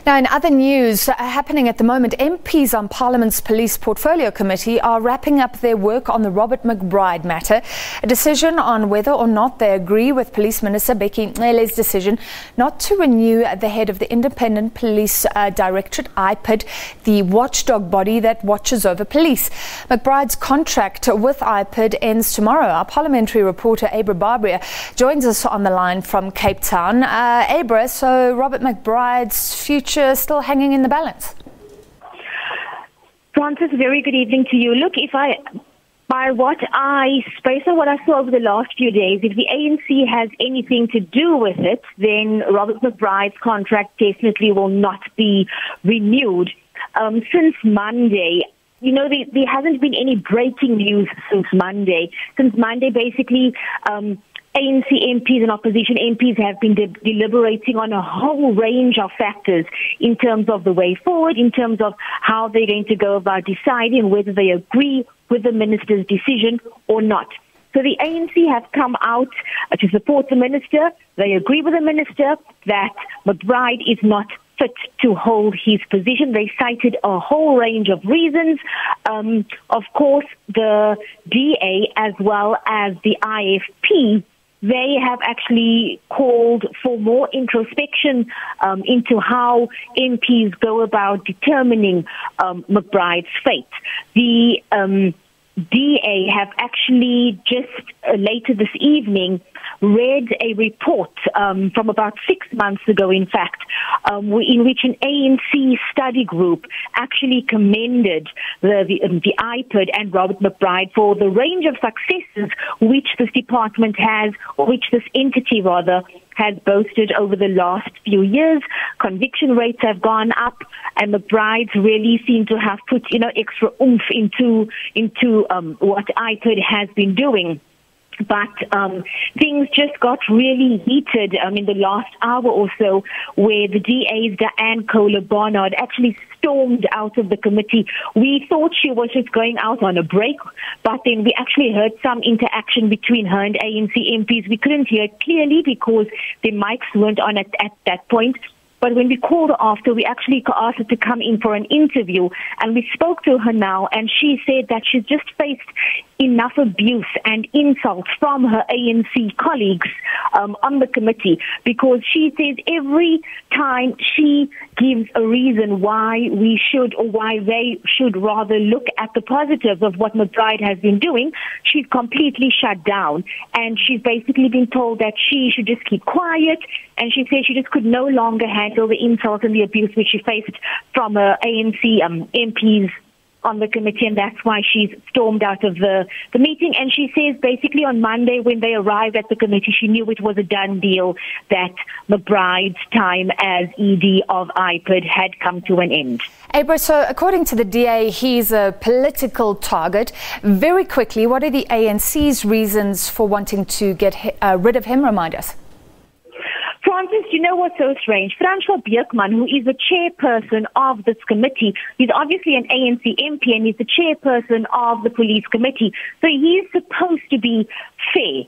Now, in other news happening at the moment, MPs on Parliament's Police Portfolio Committee are wrapping up their work on the Robert McBride matter. A decision on whether or not they agree with Police Minister Bheki Cele's decision not to renew the head of the Independent Police Directorate, IPID, the watchdog body that watches over police. McBride's contract with IPID ends tomorrow. Our parliamentary reporter Abra Barbier joins us on the line from Cape Town. Abra, so Robert McBride's future still hanging in the balance? Francis, very good evening to you. Look, based on what I saw over the last few days, if the ANC has anything to do with it, then Robert McBride's contract definitely will not be renewed. Since Monday, there hasn't been any breaking news since Monday. Since Monday, basically, ANC MPs and opposition MPs have been deliberating on a whole range of factors in terms of the way forward, in terms of how they're going to go about deciding whether they agree with the minister's decision or not. So the ANC have come out to support the minister. They agree with the minister that McBride is not fit to hold his position. They cited a whole range of reasons. Of course, the DA as well as the IFP, they have actually called for more introspection into how MPs go about determining McBride's fate. The DA have actually just later this evening read a report from about 6 months ago, in fact, in which an ANC study group actually commended the IPID and Robert McBride for the range of successes which this department has, or which this entity rather, has boasted over the last few years. Conviction rates have gone up, and McBride's really seem to have put extra oomph into what IPID has been doing. But things just got really heated in the last hour or so, where the DA's Diane Kohler-Barnard actually stormed out of the committee. We thought she was just going out on a break, but then we actually heard some interaction between her and ANC MPs. We couldn't hear it clearly because the mics weren't on at that point. But when we called her after, we actually asked her to come in for an interview, and we spoke to her now, and she said that she's just faced enough abuse and insults from her ANC colleagues on the committee, because she says every time she gives a reason why we should, or why they should rather look at the positives of what McBride has been doing, she's completely shut down. And she's basically been told that she should just keep quiet, and she says she just could no longer handle the insults and the abuse which she faced from her ANC MPs on the committee, and that's why she's stormed out of the meeting. And she says basically on Monday, when they arrived at the committee, she knew it was a done deal, that McBride's time as ED of IPID had come to an end. Abra, so according to the DA, he's a political target. Very quickly, what are the ANC's reasons for wanting to get rid of him? Remind us. Francis, you know what's so strange? Francois Beekman, who is the chairperson of this committee, he's obviously an ANC MP and he's the chairperson of the police committee. So he's supposed to be fair,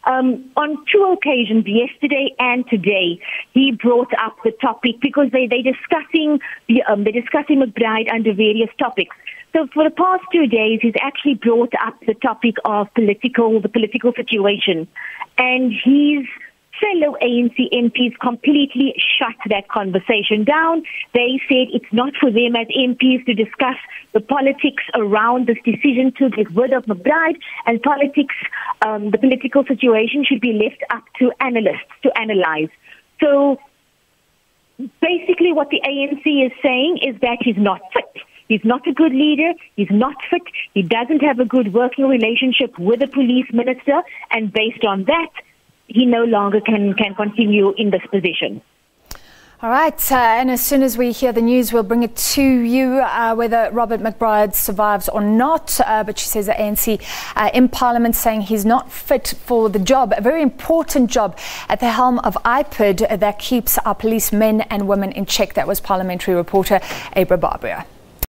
On two occasions, yesterday and today, he brought up the topic because they're discussing McBride under various topics. So for the past 2 days, he's actually brought up the topic of the political situation, and his fellow ANC MPs completely shut that conversation down. They said it's not for them as MPs to discuss the politics around this decision to get rid of McBride, and the political situation should be left up to analysts to analyze. So basically what the ANC is saying is that he's not fit. He's not a good leader. He's not fit. He doesn't have a good working relationship with the police minister, and based on that, he no longer can continue in this position. All right, and as soon as we hear the news, we'll bring it to you, whether Robert McBride survives or not. But she says the ANC in Parliament saying he's not fit for the job, a very important job at the helm of IPID that keeps our policemen and women in check. That was parliamentary reporter Abra Barbier.